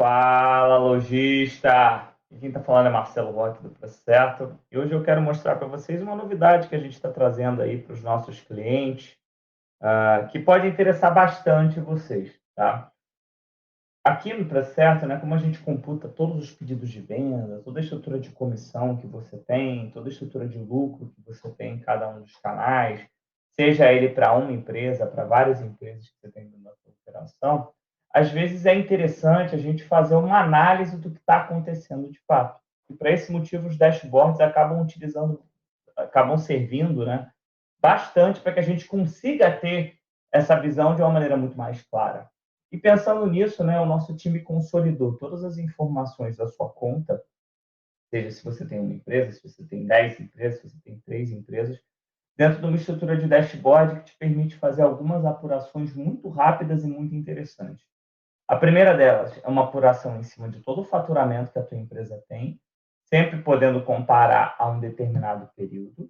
Fala, lojista! Quem está falando é Marcelo Roque do Preço Certo. E hoje eu quero mostrar para vocês uma novidade que a gente está trazendo aí para os nossos clientes, que pode interessar bastante vocês, tá? Aqui no Preço Certo, né, como a gente computa todos os pedidos de venda, toda a estrutura de comissão que você tem, toda a estrutura de lucro que você tem em cada um dos canais, seja ele para uma empresa, para várias empresas que você tem dentro da sua operação, às vezes é interessante a gente fazer uma análise do que está acontecendo de fato. E para esse motivo, os dashboards acabam servindo, né, bastante para que a gente consiga ter essa visão de uma maneira muito mais clara. E pensando nisso, né, o nosso time consolidou todas as informações da sua conta, seja se você tem uma empresa, se você tem 10 empresas, se você tem 3 empresas, dentro de uma estrutura de dashboard que te permite fazer algumas apurações muito rápidas e muito interessantes. A primeira delas é uma apuração em cima de todo o faturamento que a tua empresa tem, sempre podendo comparar a um determinado período.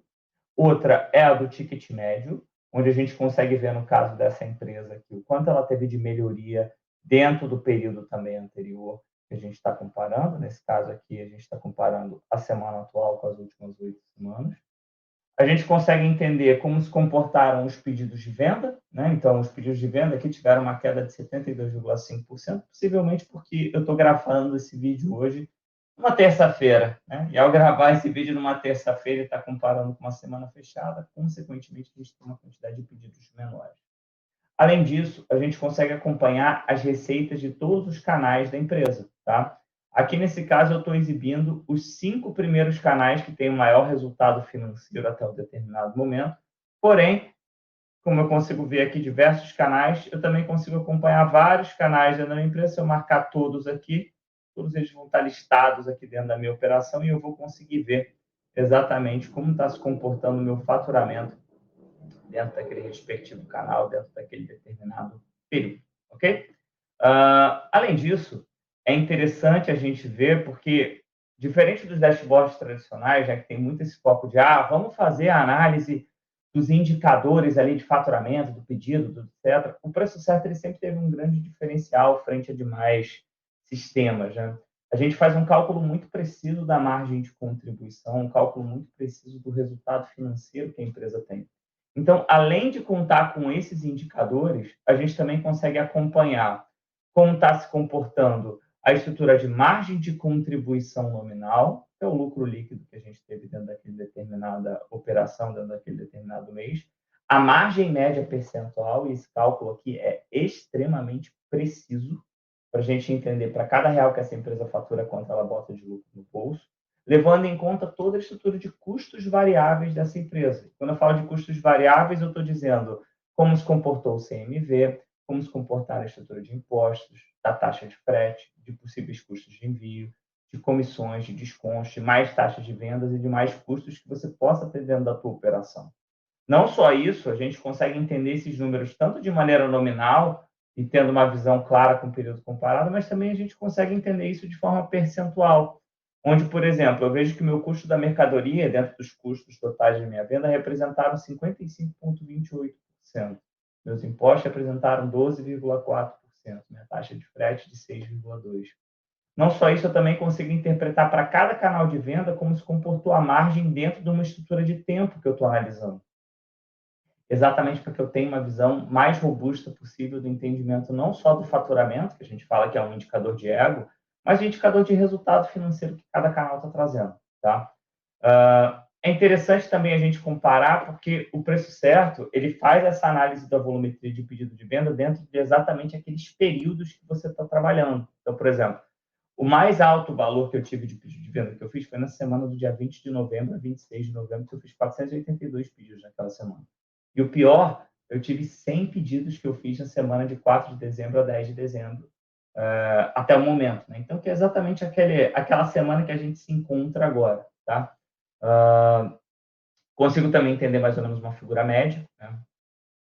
Outra é a do ticket médio, onde a gente consegue ver, no caso dessa empresa aqui, o quanto ela teve de melhoria dentro do período também anterior que a gente está comparando. Nesse caso aqui, a gente está comparando a semana atual com as últimas 8 semanas. A gente consegue entender como se comportaram os pedidos de venda, né? Então, os pedidos de venda aqui tiveram uma queda de 72,5%, possivelmente porque eu estou gravando esse vídeo hoje numa terça-feira, né? E ao gravar esse vídeo numa terça-feira e estar comparando com uma semana fechada, consequentemente, a gente tem uma quantidade de pedidos menores. Além disso, a gente consegue acompanhar as receitas de todos os canais da empresa, tá? Aqui nesse caso, eu estou exibindo os 5 primeiros canais que têm o maior resultado financeiro até um determinado momento. Porém, como eu consigo ver aqui diversos canais, eu também consigo acompanhar vários canais dentro da minha empresa. Se eu marcar todos aqui, todos eles vão estar listados aqui dentro da minha operação e eu vou conseguir ver exatamente como está se comportando o meu faturamento dentro daquele respectivo canal, dentro daquele determinado período, ok? Além disso, é interessante a gente ver, porque, diferente dos dashboards tradicionais, já que tem muito esse foco de, vamos fazer a análise dos indicadores ali de faturamento, do pedido, do etc., o Preço Certo ele sempre teve um grande diferencial frente a demais sistemas, né? A gente faz um cálculo muito preciso da margem de contribuição, um cálculo muito preciso do resultado financeiro que a empresa tem. Então, além de contar com esses indicadores, a gente também consegue acompanhar como está se comportando a estrutura de margem de contribuição nominal, que é o lucro líquido que a gente teve dentro daquela determinada operação, dentro daquele determinado mês, a margem média percentual, e esse cálculo aqui é extremamente preciso para a gente entender para cada real que essa empresa fatura quanto ela bota de lucro no bolso, levando em conta toda a estrutura de custos variáveis dessa empresa. Quando eu falo de custos variáveis, eu estou dizendo como se comportou o CMV, como se comportar a estrutura de impostos, da taxa de frete, de possíveis custos de envio, de comissões, de descontos, de mais taxas de vendas e de mais custos que você possa ter dentro da tua operação. Não só isso, a gente consegue entender esses números tanto de maneira nominal e tendo uma visão clara com o período comparado, mas também a gente consegue entender isso de forma percentual, onde, por exemplo, eu vejo que o meu custo da mercadoria, dentro dos custos totais de minha venda, representaram 55,28%. Meus impostos representaram 12,4%, minha taxa de frete de 6,2%. Não só isso, eu também consigo interpretar para cada canal de venda como se comportou a margem dentro de uma estrutura de tempo que eu estou analisando, exatamente porque eu tenho uma visão mais robusta possível do entendimento não só do faturamento, que a gente fala que é um indicador de ego, mas o indicador de resultado financeiro que cada canal está trazendo, tá? É interessante também a gente comparar, porque o Preço Certo ele faz essa análise da volumetria de pedido de venda dentro de exatamente aqueles períodos que você está trabalhando. Então, por exemplo, o mais alto valor que eu tive de pedido de venda que eu fiz foi na semana do dia 20 de novembro a 26 de novembro, que eu fiz 482 pedidos naquela semana. E o pior, eu tive 100 pedidos que eu fiz na semana de 4 de dezembro a 10 de dezembro, até o momento, né? Então, que é exatamente aquela semana que a gente se encontra agora, tá? Consigo também entender mais ou menos uma figura média, né?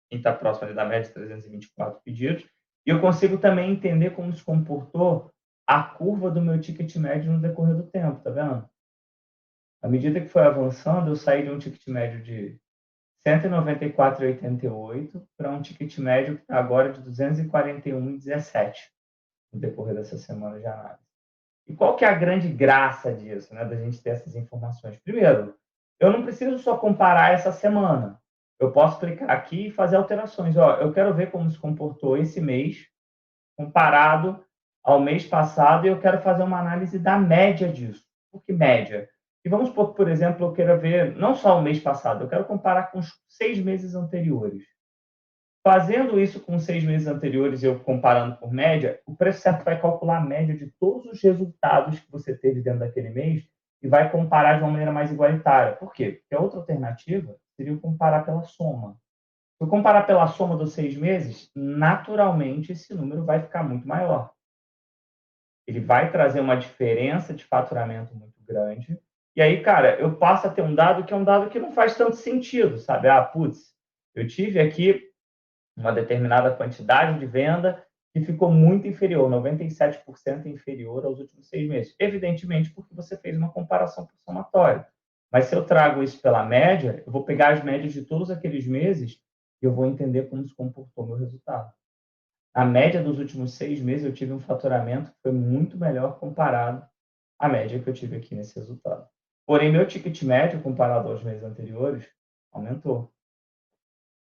Quem está próximo ali da média, 324 pedidos. E eu consigo também entender como se comportou a curva do meu ticket médio no decorrer do tempo, tá vendo? À medida que foi avançando, eu saí de um ticket médio de 194,88 para um ticket médio que está agora de 241,17. no decorrer dessa semana de análise. E qual que é a grande graça disso, né, da gente ter essas informações? Primeiro, eu não preciso só comparar essa semana. Eu posso clicar aqui e fazer alterações. Ó, eu quero ver como se comportou esse mês comparado ao mês passado e eu quero fazer uma análise da média disso. Por que média? E vamos supor que, por exemplo, eu queira ver não só o mês passado, eu quero comparar com os 6 meses anteriores. Fazendo isso com os 6 meses anteriores, eu comparando por média, o preço certo vai calcular a média de todos os resultados que você teve dentro daquele mês e vai comparar de uma maneira mais igualitária. Por quê? Porque a outra alternativa seria eu comparar pela soma. Se eu comparar pela soma dos 6 meses, naturalmente esse número vai ficar muito maior. Ele vai trazer uma diferença de faturamento muito grande. E aí, cara, eu passo a ter um dado que é um dado que não faz tanto sentido, sabe? Ah, putz, eu tive aqui uma determinada quantidade de venda que ficou muito inferior, 97% inferior aos últimos 6 meses. Evidentemente, porque você fez uma comparação por somatório. Mas se eu trago isso pela média, eu vou pegar as médias de todos aqueles meses e eu vou entender como se comportou meu resultado. A média dos últimos 6 meses eu tive um faturamento que foi muito melhor comparado à média que eu tive aqui nesse resultado. Porém, meu ticket médio comparado aos meses anteriores aumentou.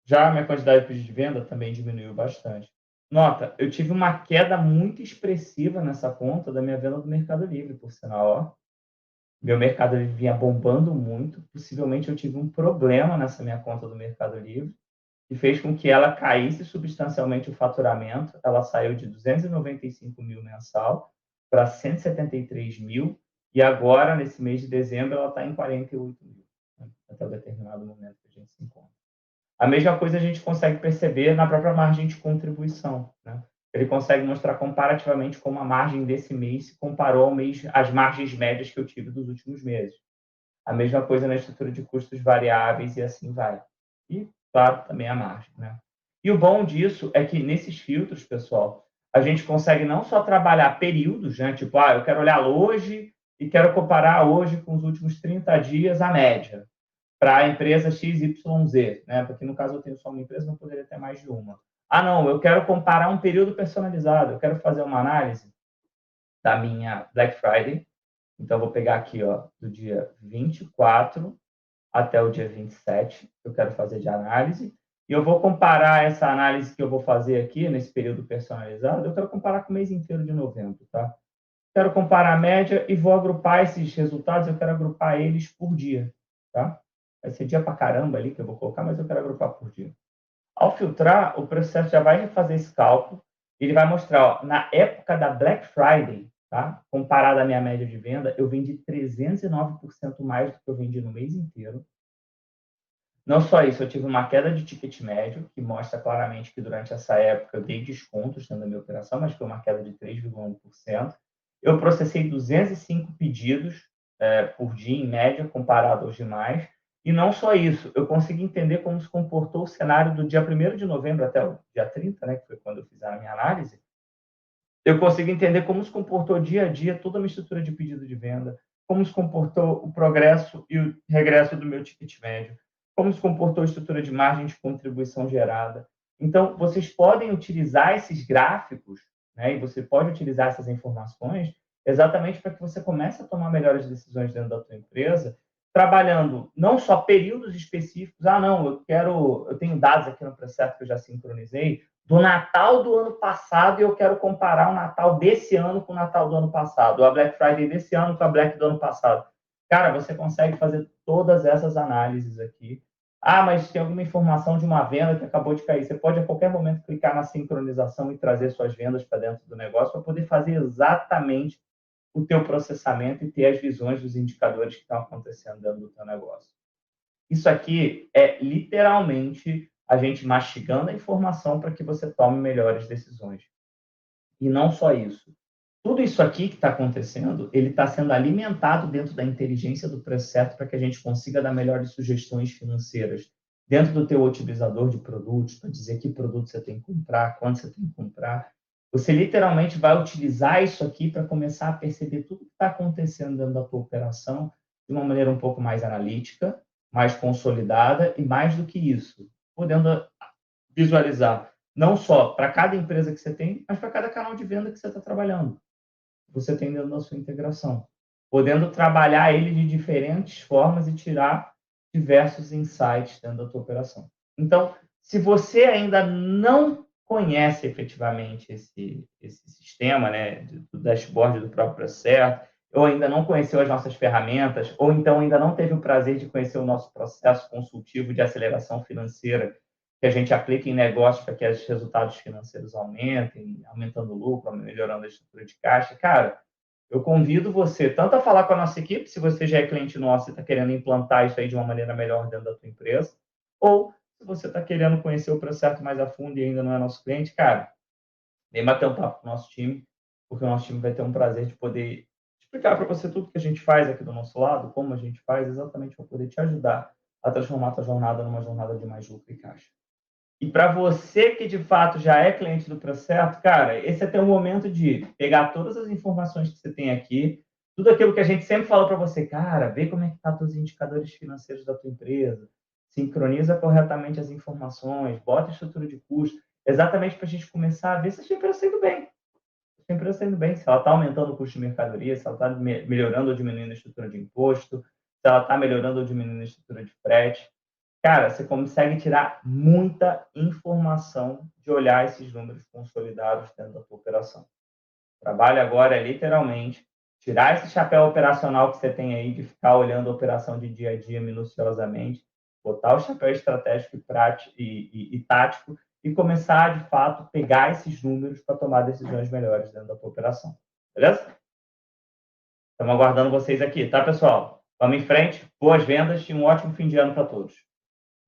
Já a minha quantidade de pedidos de venda também diminuiu bastante. Nota, eu tive uma queda muito expressiva nessa conta da minha venda do Mercado Livre, por sinal, ó. Meu Mercado Livre vinha bombando muito, possivelmente eu tive um problema nessa minha conta do Mercado Livre, que fez com que ela caísse substancialmente o faturamento. Ela saiu de 295 mil mensal para 173 mil, e agora, nesse mês de dezembro, ela está em 48 mil, né, até um determinado momento que a gente se encontra. A mesma coisa a gente consegue perceber na própria margem de contribuição, né? Ele consegue mostrar comparativamente como a margem desse mês se comparou ao mês, às margens médias que eu tive dos últimos meses. A mesma coisa na estrutura de custos variáveis e assim vai. E, claro, também a margem, né? E o bom disso é que nesses filtros, pessoal, a gente consegue não só trabalhar períodos, né? Tipo, eu quero olhar hoje e quero comparar hoje com os últimos 30 dias a média para a empresa XYZ, né? Porque no caso eu tenho só uma empresa, não poderia ter mais de uma. Ah, não, eu quero comparar um período personalizado, eu quero fazer uma análise da minha Black Friday. Então, eu vou pegar aqui, ó, do dia 24 até o dia 27, que eu quero fazer de análise, e eu vou comparar essa análise que eu vou fazer aqui, nesse período personalizado, eu quero comparar com o mês inteiro de novembro, tá? Quero comparar a média e vou agrupar esses resultados, eu quero agrupar eles por dia, tá? Vai ser dia pra caramba ali que eu vou colocar, mas eu quero agrupar por dia. Ao filtrar, o processo já vai refazer esse cálculo, ele vai mostrar, ó, na época da Black Friday, tá? Comparada à minha média de venda, eu vendi 309% mais do que eu vendi no mês inteiro. Não só isso, eu tive uma queda de ticket médio, que mostra claramente que durante essa época eu dei descontos dentro da minha operação, mas foi uma queda de 3,1%. Eu processei 205 pedidos por dia, em média, comparado aos demais. E não só isso, eu consegui entender como se comportou o cenário do dia 1º de novembro até o dia 30, né, que foi quando eu fiz a minha análise. Eu consigo entender como se comportou dia a dia toda a minha estrutura de pedido de venda, como se comportou o progresso e o regresso do meu ticket médio, como se comportou a estrutura de margem de contribuição gerada. Então, vocês podem utilizar esses gráficos, né, e você pode utilizar essas informações exatamente para que você comece a tomar melhores decisões dentro da sua empresa, trabalhando não só períodos específicos. Ah, não, eu tenho dados aqui no processo que eu já sincronizei, do Natal do ano passado, e eu quero comparar o Natal desse ano com o Natal do ano passado, ou a Black Friday desse ano com a Black do ano passado. Cara, você consegue fazer todas essas análises aqui. Ah, mas tem alguma informação de uma venda que acabou de cair. Você pode, a qualquer momento, clicar na sincronização e trazer suas vendas para dentro do negócio para poder fazer exatamente o teu processamento e ter as visões dos indicadores que estão acontecendo dentro do teu negócio. Isso aqui é literalmente a gente mastigando a informação para que você tome melhores decisões. E não só isso. Tudo isso aqui que está acontecendo, ele está sendo alimentado dentro da inteligência do preço certo para que a gente consiga dar melhores sugestões financeiras dentro do teu otimizador de produtos, para dizer que produto você tem que comprar, quanto você tem que comprar. Você literalmente vai utilizar isso aqui para começar a perceber tudo que está acontecendo dentro da tua operação de uma maneira um pouco mais analítica, mais consolidada e mais do que isso, podendo visualizar não só para cada empresa que você tem, mas para cada canal de venda que você está trabalhando. Você tem dentro da sua integração, podendo trabalhar ele de diferentes formas e tirar diversos insights dentro da tua operação. Então, se você ainda não conhece efetivamente esse sistema, né, do dashboard do próprio processo, ou ainda não conheceu as nossas ferramentas, ou então ainda não teve o prazer de conhecer o nosso processo consultivo de aceleração financeira, que a gente aplica em negócios para que os resultados financeiros aumentem, aumentando o lucro, melhorando a estrutura de caixa. Cara, eu convido você tanto a falar com a nossa equipe, se você já é cliente nosso e está querendo implantar isso aí de uma maneira melhor dentro da tua empresa, ou se você está querendo conhecer o processo mais a fundo e ainda não é nosso cliente, cara, vem bater um papo com o nosso time, porque o nosso time vai ter um prazer de poder explicar para você tudo que a gente faz aqui do nosso lado, como a gente faz, exatamente para poder te ajudar a transformar a tua jornada numa jornada de mais lucro e caixa. E para você que de fato já é cliente do Procerto, cara, esse é teu momento de pegar todas as informações que você tem aqui, tudo aquilo que a gente sempre fala para você, cara, vê como é que tá os indicadores financeiros da tua empresa, sincroniza corretamente as informações, bota a estrutura de custo, exatamente para a gente começar a ver se a sua empresa está indo bem. Se a empresa está indo bem, se ela está aumentando o custo de mercadoria, se ela está melhorando ou diminuindo a estrutura de imposto, se ela está melhorando ou diminuindo a estrutura de frete. Cara, você consegue tirar muita informação de olhar esses números consolidados dentro da tua operação. O trabalho agora é literalmente tirar esse chapéu operacional que você tem aí de ficar olhando a operação de dia a dia minuciosamente, botar o chapéu estratégico e tático e começar, de fato, pegar esses números para tomar decisões melhores dentro da tua operação. Beleza? Estamos aguardando vocês aqui, tá, pessoal? Vamos em frente, boas vendas e um ótimo fim de ano para todos.